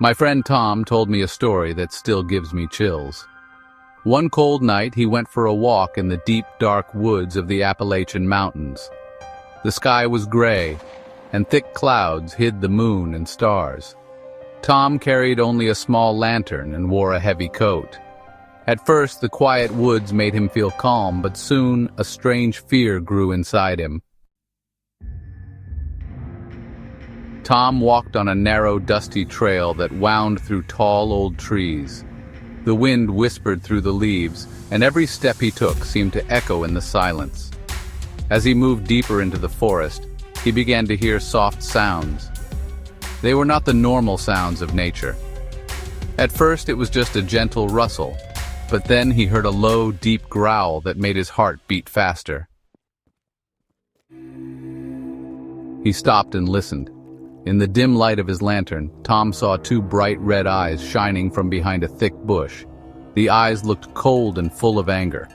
My friend Tom told me a story that still gives me chills. One cold night, he went for a walk in the deep, dark woods of the Appalachian Mountains. The sky was gray, and thick clouds hid the moon and stars. Tom carried only a small lantern and wore a heavy coat. At first, the quiet woods made him feel calm, but soon a strange fear grew inside him. Tom walked on a narrow, dusty trail that wound through tall old trees. The wind whispered through the leaves, and every step he took seemed to echo in the silence. As he moved deeper into the forest, he began to hear soft sounds. They were not the normal sounds of nature. At first, it was just a gentle rustle, but then he heard a low, deep growl that made his heart beat faster. He stopped and listened. In the dim light of his lantern, Tom saw two bright red eyes shining from behind a thick bush. The eyes looked cold and full of anger.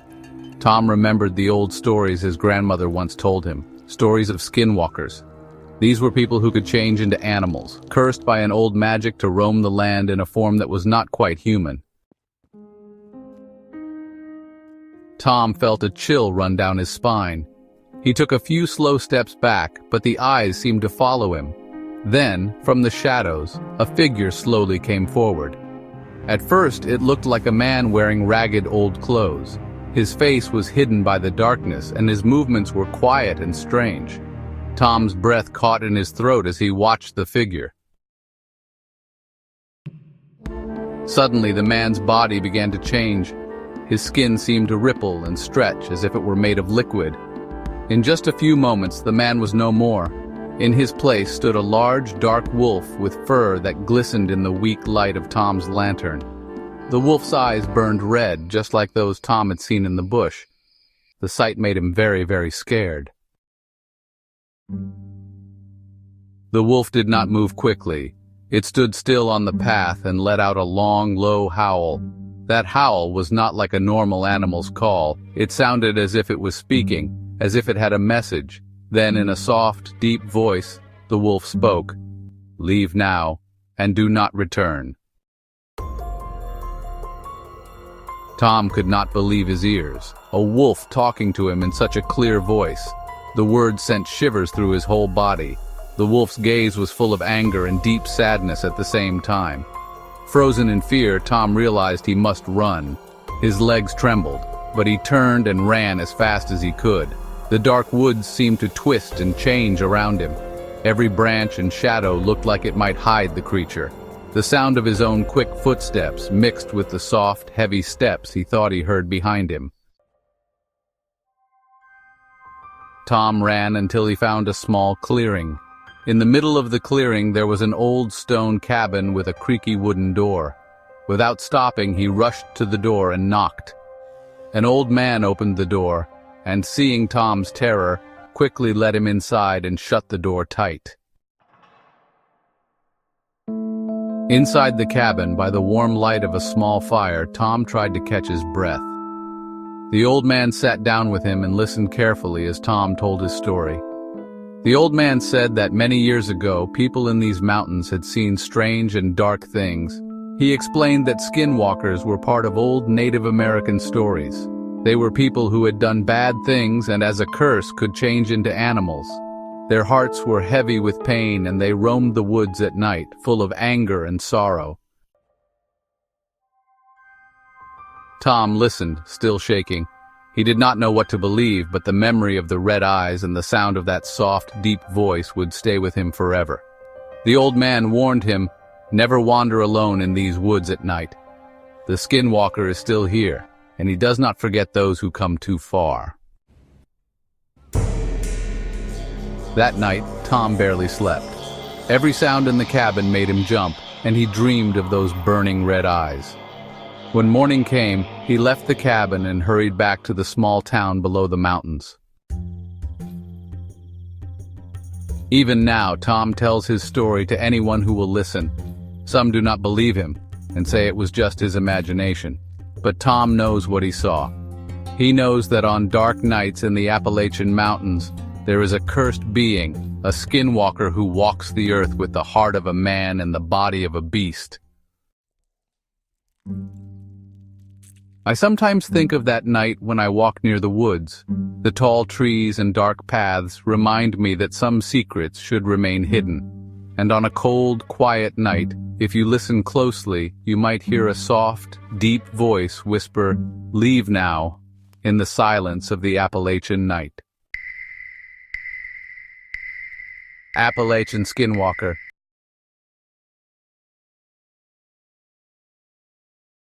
Tom remembered the old stories his grandmother once told him, stories of skinwalkers. These were people who could change into animals, cursed by an old magic to roam the land in a form that was not quite human. Tom felt a chill run down his spine. He took a few slow steps back, but the eyes seemed to follow him. Then, from the shadows, a figure slowly came forward. At first, it looked like a man wearing ragged old clothes. His face was hidden by the darkness, and his movements were quiet and strange. Tom's breath caught in his throat as he watched the figure. Suddenly, the man's body began to change. His skin seemed to ripple and stretch as if it were made of liquid. In just a few moments, the man was no more. In his place stood a large, dark wolf with fur that glistened in the weak light of Tom's lantern. The wolf's eyes burned red, just like those Tom had seen in the bush. The sight made him very, very scared. The wolf did not move quickly. It stood still on the path and let out a long, low howl. That howl was not like a normal animal's call. It sounded as if it was speaking, as if it had a message. Then, in a soft, deep voice, the wolf spoke, "Leave now, and do not return." Tom could not believe his ears. A wolf talking to him in such a clear voice. The words sent shivers through his whole body. The wolf's gaze was full of anger and deep sadness at the same time. Frozen in fear, Tom realized he must run. His legs trembled, but he turned and ran as fast as he could. The dark woods seemed to twist and change around him. Every branch and shadow looked like it might hide the creature. The sound of his own quick footsteps mixed with the soft, heavy steps he thought he heard behind him. Tom ran until he found a small clearing. In the middle of the clearing there was an old stone cabin with a creaky wooden door. Without stopping, he rushed to the door and knocked. An old man opened the door, and seeing Tom's terror, quickly let him inside and shut the door tight. Inside the cabin, by the warm light of a small fire, Tom tried to catch his breath. The old man sat down with him and listened carefully as Tom told his story. The old man said that many years ago, people in these mountains had seen strange and dark things. He explained that skinwalkers were part of old Native American stories. They were people who had done bad things and as a curse could change into animals. Their hearts were heavy with pain and they roamed the woods at night, full of anger and sorrow. Tom listened, still shaking. He did not know what to believe, but the memory of the red eyes and the sound of that soft, deep voice would stay with him forever. The old man warned him, "Never wander alone in these woods at night. The skinwalker is still here, and he does not forget those who come too far." That night, Tom barely slept. Every sound in the cabin made him jump, and he dreamed of those burning red eyes. When morning came, he left the cabin and hurried back to the small town below the mountains. Even now, Tom tells his story to anyone who will listen. Some do not believe him and say it was just his imagination. But Tom knows what he saw. He knows that on dark nights in the Appalachian Mountains, There is a cursed being, a skinwalker who walks the earth with the heart of a man and the body of a beast. I sometimes think of that night when I walk near the woods. The tall trees and dark paths remind me that some secrets should remain hidden. And on a cold, quiet night, if you listen closely, you might hear a soft, deep voice whisper, "Leave now," in the silence of the Appalachian night. Appalachian Skinwalker.